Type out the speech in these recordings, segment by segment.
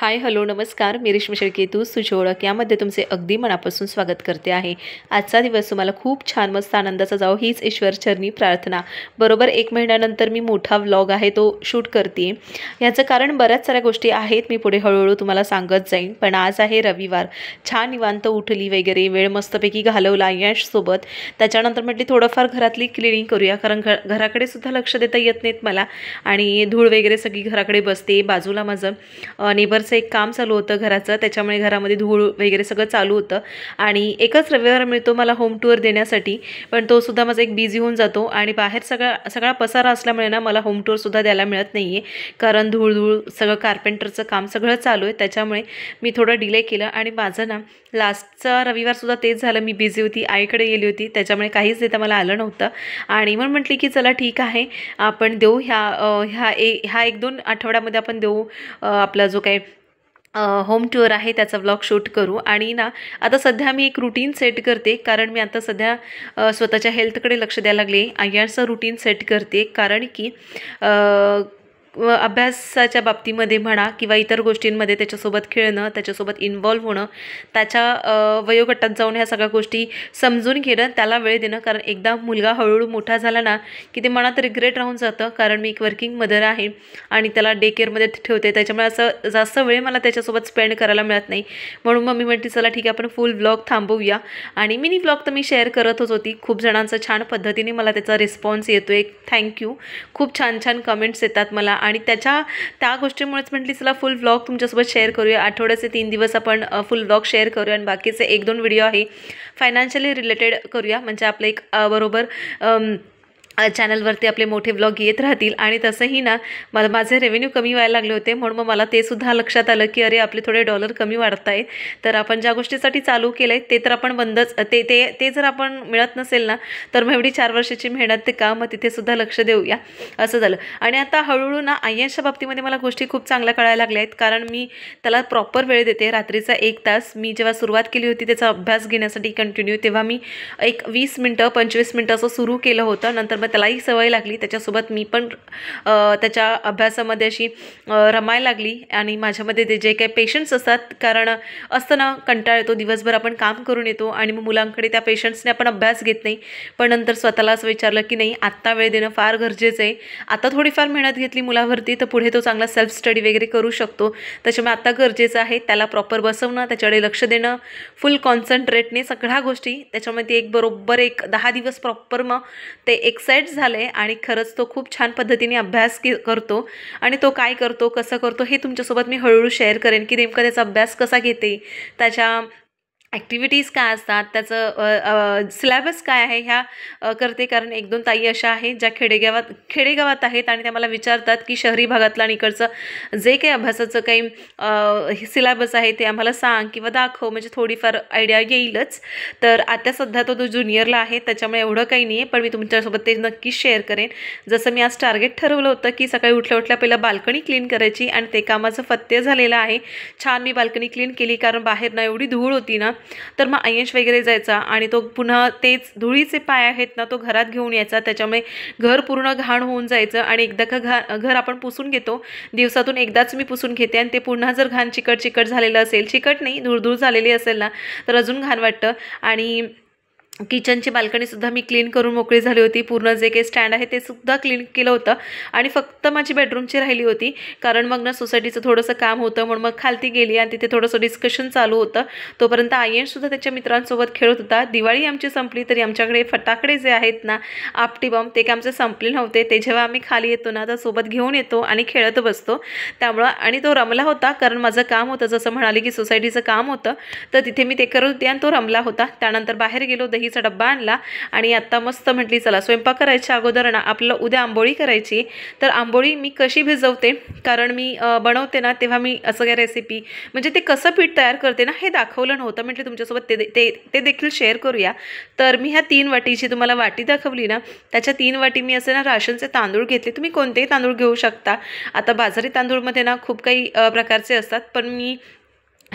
Hi hello नमस्कार, मी रेश्मा शेळके तुझी ओळख यामध्ये तुमचे अगदी मनापासून स्वागत करते आहे। आजचा दिवस तुम्हाला खूप छान मस्त आनंदाचा जाओ हीच ईश्वरचरणी प्रार्थना। बरोबर 1 महिन्यानंतर मी मोठा व्लॉग आहे तो शूट करते। याचं कारण बऱ्याच साऱ्या गोष्टी आहेत, मी पुढे हळूहळू तुम्हाला सांगत जाईन। पण आज आहे रविवार, छान निवांत उठली वगैरे, वेळ मस्तपैकी घालवला यश सोबत। त्याच्यानंतर म्हटली थोडंफार घरातली क्लिनिंग करूया, कारण घराकडे सुद्धा लक्ष देता येत नाहीत मला आणि धूळ वगैरे सगळी घराकडे बसते। बाजूला माझं नेबर एक काम चालू होतं घराचं, त्याच्यामुळे घरामध्ये धूळ वगैरे सगळं चालू होतं आणि एकच रविवार मिळतो मला होम टूर देण्यासाठी, पण तो सुद्धा माझा एक बिझी होऊन जातो आणि बाहेर सगळा पसारा असल्यामुळे ना मला होम टूर सुद्धा द्यायला मिळत नाहीये, कारण धूळ सगळं कार्पेंटरचं काम सगळं चालू आहे। त्याच्यामुळे मी थोडं डिले केलं आणि माझं ना लास्टचा रविवार सुद्धा तेच झालं, मी बिझी होती, आईकडे गेली होती, त्याच्यामुळे काहीच देता मला आलं नव्हतं आणि मग म्हटली की चला ठीक आहे आपण देऊ ह्या 1-2 आठवड्यामध्ये आपण देऊ आपला जो काही होम टूर आहे त्याचा व्लॉग शूट करू। आणि ना आता सध्या मी एक रूटीन सेट करते, कारण मी आता सध्या स्वतःच्या हेल्थकडे लक्ष द्यायला लागले। आयर्सचं रूटीन सेट करते, कारण की अभ्यासाच्या बाबतीमध्ये म्हणा किंवा इतर गोष्टींमध्ये त्याच्यासोबत खेळणं, त्याच्यासोबत इन्व्हॉल्व होणं, त्याच्या वयोगटात जाऊन ह्या सगळ्या गोष्टी समजून घेणं, त्याला वेळ देणं। कारण एकदा मुलगा हळूहळू मोठा झाला ना की ते मनात रिग्रेट राहून जातं, कारण मी एक वर्किंग मदर आहे आणि त्याला डे केअरमध्ये ठेवते, त्याच्यामुळे असं जास्त वेळ मला त्याच्यासोबत स्पेंड करायला मिळत नाही। म्हणून मग मी म्हटली चला ठीक आहे आपण फुल व्लॉग थांबवूया। आणि मिनी व्लॉग तर मी शेअर करतच होती, खूप जणांचं छान पद्धतीने मला त्याचा रिस्पॉन्स येतो आहे, थँक्यू। खूप छान छान कमेंट्स येतात मला आणि त्या गोष्टीमुळेच म्हटली चला फुल व्लॉग तुमच्यासोबत शेअर करूया। आठवड्याचे 3 दिवस आपण फुल व्लॉग शेअर करूया आणि बाकीचे 1-2 व्हिडिओ आहे फायनान्शियली रिलेटेड करूया, म्हणजे आपलं एक बरोबर चॅनलवरती आपले मोठे व्लॉग येत राहतील। आणि तसंही ना माझे रेव्हेन्यू कमी व्हायला लागले होते, म्हणून मग मला ते सुद्धा लक्षात आलं की अरे आपले थोडे डॉलर कमी वाढत आहेत, तर आपण ज्या गोष्टीसाठी चालू केलं आहे ते तर आपण बंदच ते जर आपण मिळत नसेल ना तर मग एवढी 4 वर्षाची मेहनत ते काम, मग तिथे सुद्धा लक्ष देऊया असं झालं। आणि आता हळूहळू ना आयर्सच्या बाबतीमध्ये मला गोष्टी खूप चांगल्या कळायला लागल्या आहेत, कारण मी त्याला प्रॉपर वेळ देते। रात्रीचा 1 तास मी जेव्हा सुरुवात केली होती त्याचा अभ्यास घेण्यासाठी कंटिन्यू, तेव्हा मी एक 20 मिनटं 25 मिनटं असं सुरू केलं होतं। नंतर त्यालाही सवय लागली, त्याच्यासोबत मी पण त्याच्या अभ्यासामध्ये अशी रमायला लागली आणि माझ्यामध्ये ते जे काही पेशन्स असतात, कारण असतं ना कंटाळ येतो, दिवसभर आपण काम करून येतो आणि मग मुलांकडे त्या पेशन्सने आपण अभ्यास घेत नाही, पण नंतर स्वतःला असं विचारलं की नाही आत्ता वेळ देणं फार गरजेचं आहे। आता थोडीफार मेहनत घेतली मुलावरती तर पुढे तो चांगला सेल्फ स्टडी वगैरे करू शकतो, त्याच्यामुळे आता गरजेचं आहे त्याला प्रॉपर बसवणं, त्याच्याकडे लक्ष देणं, फुल कॉन्सन्ट्रेटने सगळ्या गोष्टी। त्याच्यामध्ये बरोबर 10 दिवस प्रॉपर मग ते एक्साइट झाले आणि खरंच तो खूप छान पद्धतीने अभ्यास करतो आणि तो काय करतो कसं करतो हे तुमच्यासोबत मी हळूहळू शेअर करेन, की नेमका त्याचा अभ्यास कसा घेते, त्याच्या ॲक्टिव्हिटीज काय असतात, त्याचं सिलेबस काय आहे ह्या करते। कारण 1-2 ताई अशा आहेत ज्या खेडेगावात आहेत आणि त्या मला विचारतात की शहरी भागातलं आणि इकडचं जे काही अभ्यासाचं काही सिलेबस आहे ते आम्हाला सांग किंवा दाखव, म्हणजे थोडीफार आयडिया येईलच। तर आता सध्या तो ज्युनियरला आहे, त्याच्यामुळे एवढं काही नाही आहे, पण मी तुमच्यासोबत ते नक्कीच शेअर करेन। जसं मी आज टार्गेट ठरवलं होतं की सकाळी उठल्या पहिला बाल्कनी क्लीन करायची आणि ते कामाचं फत्ते झालेलं आहे, छान मी बाल्कनी क्लीन केली, कारण बाहेर ना एवढी धूळ होती ना, तर मग आयश वगैरे जायचा आणि तो पुन्हा तेच धुळीचे पाय आहेत ना तो घरात घेऊन यायचा, त्याच्यामुळे घर पूर्ण घाण होऊन जायचं। आणि एकदा का घर आपण पुसून घेतो, दिवसातून एकदाच मी पुसून घेते आणि ते पुन्हा जर घाण चिकट झालेलं असेल, चिकट नाही धूळ झालेली असेल ना तर अजून घाण वाटतं। आणि किचनची बाल्कनीसुद्धा मी क्लीन करून मोकळी झाली होती, पूर्ण जे काही स्टँड आहे ते सुद्धा क्लीन केलं होतं आणि फक्त माझी बेडरूमची राहिली होती, कारण मग ना सोसायटीचं थोडंसं काम होतं, म्हणून मग खालती गेली आणि तिथे थोडंसं डिस्कशन चालू होतं। तोपर्यंत आयशसुद्धा त्याच्या मित्रांसोबत खेळत होता। दिवाळी आमची संपली तरी आमच्याकडे फटाकडे जे आहेत ना आपटी बॉम्ब ते काय आमचे संपले नव्हते, ते जेव्हा आम्ही खाली येतो ना तर सोबत घेऊन येतो आणि खेळत बसतो, त्यामुळं। आणि तो रमला होता, कारण माझं काम होतं, जसं म्हणाले की सोसायटीचं काम होतं, तर तिथे मी ते करत होते आणि तो रमला होता। त्यानंतर बाहेर गेलो, दहीचा डब्बा आणला आणि आता मस्त म्हटली चला स्वयंपाक करायच्या अगोदर ना आपल्याला उद्या आंबोळी करायची। तर आंबोळी मी कशी भिजवते, कारण मी बनवते ना तेव्हा मी असं काय रेसिपी म्हणजे ते कसं पीठ तयार करते ना हे दाखवलं नव्हतं, म्हटलं तुमच्यासोबत ते देखील शेअर करूया। तर मी ह्या 3 वाटीची तुम्हाला वाटी दाखवली ना, त्याच्या 3 वाटी मी असे ना राशनचे तांदूळ घेतले, तुम्ही कोणतेही तांदूळ घेऊ शकता। आता बाजारी तांदूळमध्ये ना खूप काही प्रकारचे असतात, पण मी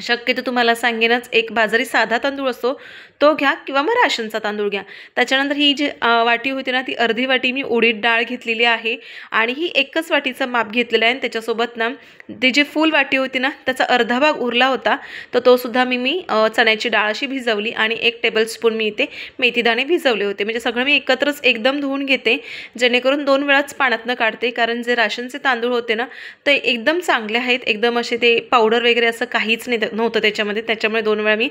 शक्यतो तुम्हाला सांगेनच, एक बाजारी साधा तांदूळ असतो तो घ्या किंवा मग राशनचा तांदूळ घ्या. त्याच्यानंतर ही जी वाटी होती ना, ती अर्धी वाटी मी उडीद डाळ घेतलेली आहे आणि ही एकच वाटीचं माप घेतलेलं आहे. आणि त्याच्यासोबत ना ती जी फुल वाटी होती ना, त्याचा अर्धा भाग उरला होता, तर तो सुद्धा मी चण्याची डाळ अशी भिजवली आणि 1 टेबलस्पून मी इथे मेथीदाणे भिजवले होते. म्हणजे सगळं मी एकत्रच एकदम धुवून घेते, जेणेकरून 2 वेळाच पाण्यातनं काढते. कारण जे राशनचे तांदूळ होते ना, ते एकदम चांगले आहेत, एकदम असे ते पावडर वगैरे असं काहीच नव्हतं त्याच्यामध्ये. त्याच्यामुळे 2 वेळा मी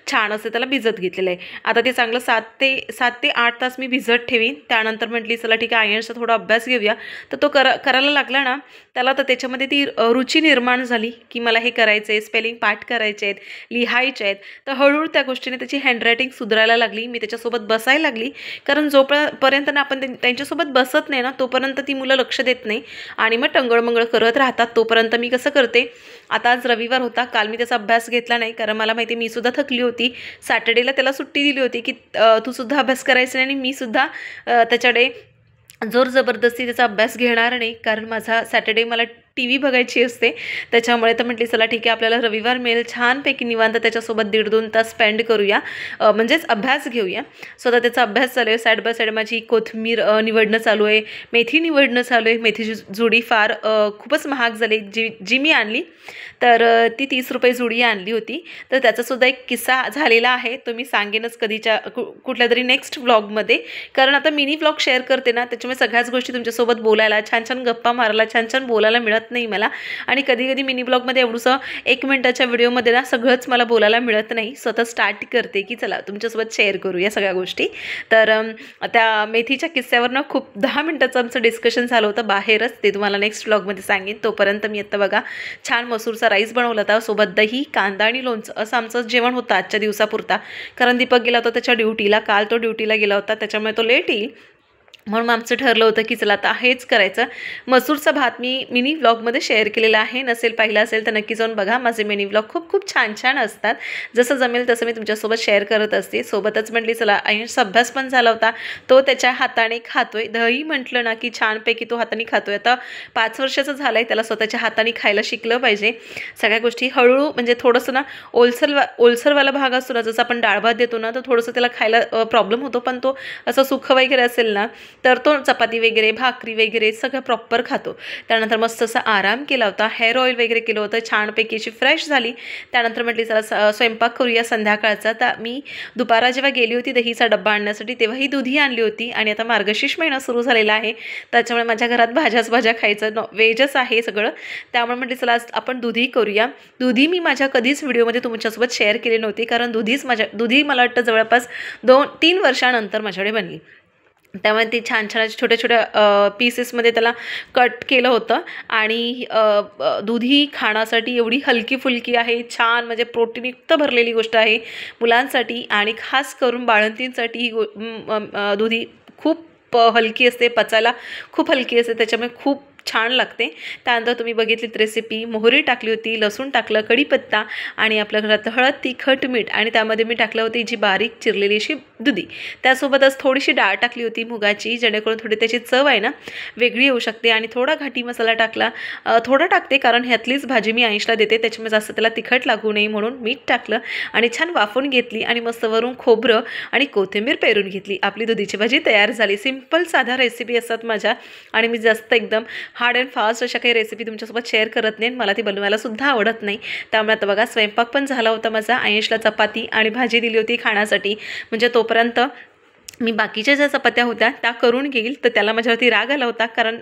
छान असं त्याला भिजत घेतलेलं आहे. आता ते चांगलं 7 ते 8 तास मी भिजत ठेवीन. त्यानंतर म्हटली चला ठीक आहे, आयर्नचा थोडा अभ्यास घेऊया. तर तो करायला लागला ना, त्याला तर त्याच्यामध्ये ती रुची निर्माण झाली की मला हे करायचं आहे, स्पेलिंग पाठ करायचे आहेत, लिहायचे आहेत. तर हळूहळू त्या गोष्टीने त्याची हँडरायटिंग सुधारायला लागली. मी त्याच्यासोबत बसायला लागली, कारण जोपर्यंत ना आपण त्यांच्यासोबत बसत नाही ना, तोपर्यंत ती मुलं लक्ष देत नाही आणि मग टंगळमंगळ करत राहतात. तोपर्यंत मी कसं करते, आता आज रविवार होता, काल मी त्याचा अभ्यास घेतला नाही, कारण मला माहिती मी सुद्धा थकली होती. सॅटर्डेला त्याला सुट्टी दिली होती की तू सुद्धा अभ्यास करायचा नाही आणि मी सुद्धा त्याच्याकडे जोर जबरदस्ती त्याचा अभ्यास घेणार नाही, कारण माझा सॅटर्डे मला टी व्ही बघायची असते. त्याच्यामुळे तर म्हटली चला ठीक आहे, आपल्याला रविवार मिळेल, छानपैकी निवांत त्याच्यासोबत 1.5-2 तास स्पेंड करूया, म्हणजेच अभ्यास घेऊया. स्वतः त्याचा अभ्यास चालू आहे. साईड बाय साईड माझी कोथिंबीर निवडणं चालू आहे, मेथी निवडणं चालू आहे. मेथीची जुडी फार खूपच महाग झाली, जी मी आणली तर ती 30 रुपये जुडी आणली होती. तर त्याचासुद्धा एक किस्सा झालेला आहे, तो मी सांगेनच कधीच्या कुठल्या तरी नेक्स्ट व्लॉगमध्ये. कारण आता मिनी व्लॉग शेअर करते ना, त्याच्यामुळे सगळ्याच गोष्टी तुमच्यासोबत बोलायला, छान छान गप्पा मारायला, छान छान बोलायला मिळत नाही मला. आणि कधी कधी मिनी ब्लॉगमध्ये एवढंसं 1 मिनिटाच्या व्हिडिओमध्ये ना सगळंच मला बोलायला मिळत नाही. स्वतः स्टार्ट करते की चला तुमच्यासोबत शेअर करू या सगळ्या गोष्टी. तर त्या मेथीच्या किस्स्यावर ना खूप 10 मिनिटाचं आमचं डिस्कशन झालं होतं बाहेरच, ते तुम्हाला नेक्स्ट व्लॉगमध्ये सांगेन. तोपर्यंत मी आता बघा छान मसूरचा राईस बनवला होता, सोबत दही, कांदा आणि लोणचं असं आमचं जेवण होतं आजच्या दिवसापुरता. कारण दीपक गेला होता त्याच्या ड्युटीला, काल तो ड्युटीला गेला होता, त्याच्यामुळे तो लेट येईल. म्हणून आमचं ठरलं होतं की चला आता हेच करायचं. मसूरचा भात मी मिनी व्लॉगमध्ये शेअर केलेला आहे, नसेल पाहिलं असेल तर नक्की जाऊन बघा. माझे मिनी व्लॉग खूप खूप छान छान असतात, जसं जमेल तसं मी तुमच्यासोबत शेअर करत असते. सोबतच म्हटली चला आयुषचा अभ्यास पण झाला होता, तो त्याच्या हाताने खातोय. दही म्हटलं ना की छानपैकी तो हाताने खातोय. आता 5 वर्षाचा झाला आहे, त्याला स्वतःच्या हाताने खायला शिकलं पाहिजे. सगळ्या गोष्टी हळूहळू, म्हणजे थोडंसं ना ओलसरवाला भाग असतो ना, जसं आपण डाळ भात देतो ना, तर थोडंसं त्याला खायला प्रॉब्लेम होतो. पण तो असं सुख वगैरे असेल ना, तर तो चपाती वगैरे, भाकरी वगैरे सगळं प्रॉपर खातो. त्यानंतर मस्त असा आराम केला होता, हेअर ऑइल वगैरे केलं होतं, छानपैकी अशी फ्रेश झाली. त्यानंतर म्हटली चला स्वयंपाक करूया संध्याकाळचा. तर मी दुपारा जेव्हा गेली होती दहीचा डब्बा आणण्यासाठी, तेव्हा ही दुधी आणली होती. आणि आता मार्गशीर्ष महिना सुरू झालेला आहे, त्याच्यामुळे माझ्या घरात भाज्या खायचं, व्हेजच आहे सगळं. त्यामुळे म्हटली चला आपण दुधी करूया. दुधी मी माझ्या कधीच व्हिडिओमध्ये तुमच्यासोबत शेअर केली नव्हती, कारण दुधी मला वाटतं जवळपास 2-3 वर्षानंतर माझ्याकडे बनली. त्यामुळे ती छान छान छोट्या छोट्या पीसेसमध्ये त्याला कट केलं होतं. आणि दुधी खाण्यासाठी एवढी हलकी फुलकी आहे, छान, म्हणजे प्रोटीनयुक्त भरलेली गोष्ट आहे मुलांसाठी. आणि खास करून बाळंतींसाठी ही दुधी खूप हलकी असते, पचायला खूप हलकी असते, त्याच्यामुळे खूप छान लागते. त्यानंतर तुम्ही बघितलीत रेसिपी, मोहरी टाकली होती, लसूण टाकलं, कढीपत्ता आणि आपल्या घरात हळद, तिखट, मीठ. आणि त्यामध्ये मी टाकलं होती जी बारीक चिरलेली अशी दुधी. त्यासोबतच थोडीशी डाळ टाकली होती मुगाची, जेणेकरून थोडी त्याची चव आहे ना वेगळी येऊ शकते. आणि थोडा घाटी मसाला टाकला, थोडा टाकते कारण ह्यातलीच भाजी मी आयुषला देते, त्याच्यामुळे जास्त त्याला तिखट लागू नये म्हणून मीठ टाकलं आणि छान वाफवून घेतली. आणि मस्त वरून खोबरं आणि कोथिंबीर पेरून घेतली. आपली दुधीची भाजी तयार झाली. सिंपल साध्या रेसिपी असतात माझ्या, आणि मी जास्त एकदम हार्ड अँड फास्ट अशा काही रेसिपी तुमच्यासोबत शेअर करत नाही, मला ती बनवायला सुद्धा आवडत नाही. त्यामुळे आता बघा स्वयंपाक पण झाला होता माझा. आयुषला चपाती आणि भाजी दिली होती खाण्यासाठी, म्हणजे तोपर्यंत मी बाकीच्या ज्या चपात्या होत्या त्या करून घेईल. तर त्याला माझ्यावरती राग आला होता, कारण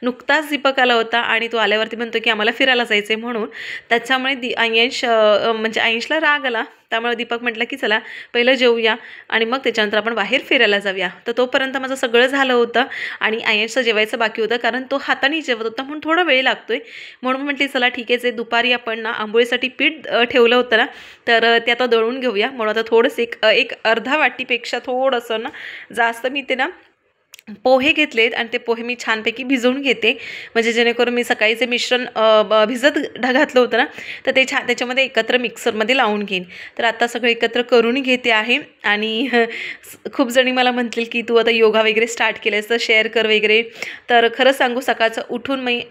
नुकताच दीपक आला होता आणि तो आल्यावरती म्हणतो की आम्हाला फिरायला जायचं आहे म्हणून. त्याच्यामुळे आयुषला राग आला. त्यामुळे दीपक म्हटलं की चला पहिलं जेवूया आणि मग त्याच्यानंतर आपण बाहेर फिरायला जाऊया. तर तोपर्यंत माझं सगळं झालं होतं आणि आयुषचं जेवायचं बाकी होतं, कारण तो हाताने जेवत होता म्हणून थोडा वेळ लागतोय. म्हणून म्हटली चला ठीक आहे, जे दुपारी आपण ना आंबोळीसाठी पीठ ठेवलं होतं ना, तर ते आता दळून घेऊया. म्हणून आता थोडंसं एक अर्धा वाटीपेक्षा थोडंसं ना जास्त मी ते ना पोहे घेतलेत आणि ते पोहे मी छानपैकी भिजवून घेते, म्हणजे जेणेकरून मी सकाळी जे मिश्रण भिजत घातलं होतं ना, तर ते छान त्याच्यामध्ये एकत्र मिक्सरमध्ये लावून घेईन. तर आता सगळं एकत्र करून घेते आहे. आणि खूप जणी मला म्हणतील की तू आता योगा वगैरे स्टार्ट केलेस तर शेअर कर वगैरे. तर खरं सांगू, सकाळचं उठून मी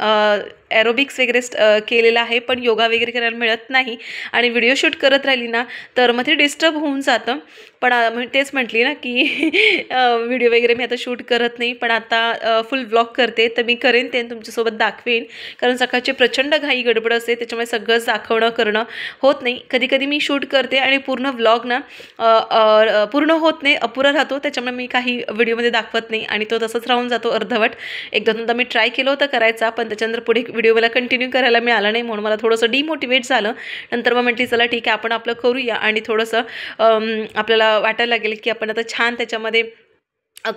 ॲरोबिक्स वगैरे केलेलं आहे, पण योगा वगैरे करायला मिळत नाही. आणि व्हिडिओ शूट करत राहिली ना तर मग ते डिस्टर्ब होऊन जातं. पण तेच म्हटली ना की व्हिडिओ वगैरे मी आता शूट करत नाही, पण आता फुल व्लॉग करते. तर मी करेन ते तुमच्यासोबत दाखवेन, कारण सकाळची प्रचंड घाई गडबड असते, त्याच्यामुळे सगळंच दाखवणं करणं होत नाही. कधी कधी मी शूट करते आणि पूर्ण व्लॉग ना पूर्ण होत नाही, अपुरा राहतो, त्याच्यामुळे मी काही व्हिडिओमध्ये दाखवत नाही आणि तो तसंच राहून जातो अर्धवट. एक दोनदा मी ट्राय केलं होतं करायचा, पण त्याच्यानंतर पुढे व्हिडिओ मला कंटिन्यू करायला मिळाला नाही, म्हणून मला थोडंसं डिमोटिवेट झालं. नंतर मग म्हटली चला ठीक आहे, आपण आपलं करूया आणि थोडंसं आपल्याला वाटायला लागेल की आपण आता छान त्याच्यामध्ये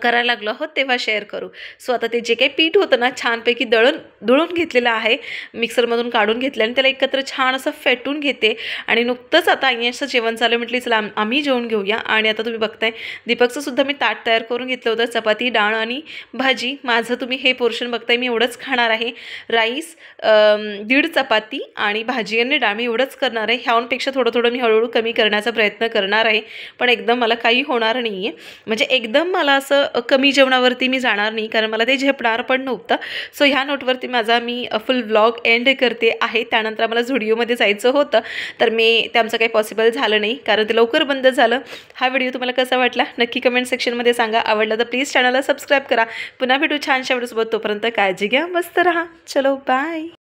करायला लागलो आहोत तेव्हा शेअर करू. सो आता ते जे काही पीठ होतं ना छानपैकी दळून घेतलेलं आहे, मिक्सरमधून काढून घेतलं आणि त्याला एकत्र छान असं फेटून घेते. आणि नुकतंच आता असं जेवण झालं, म्हटली चला आम्ही जेवून घेऊया. आणि आता तुम्ही बघताय दीपकचं सुद्धा मी ताट तयार करून घेतलं होतं, चपाती, डाळ आणि भाजी. माझं तुम्ही हे पोर्शन बघताय, मी एवढंच खाणार आहे. राईस, 1.5 चपाती आणि भाजी आणि डाळ, मी एवढंच करणार आहे. ह्याहूनपेक्षा थोडं मी हळूहळू कमी करण्याचा प्रयत्न करणार आहे, पण एकदम मला काही होणार नाही आहे. म्हणजे एकदम मला असं कमी जेवणावरती मी जाणार नाही, कारण मला ते झेपणार पण नव्हतं. सो ह्या नोटवरती मी फुल व्लॉग एंड करते आहे. त्यानंतर मला झुडिओमध्ये जायचं होतं, तर ते आमचं काही पॉसिबल झालं नाही, कारण ते लवकर बंद झालं. हा व्हिडिओ तुम्हाला कसा वाटला नक्की कमेंट सेक्शनमध्ये सांगा. आवडला तर प्लीज चॅनलला सबस्क्राईब करा. पुन्हा भेटू छानशा व्हिडिओसोबत. तोपर्यंत काळजी घ्या, मस्त राहा. चलो बाय.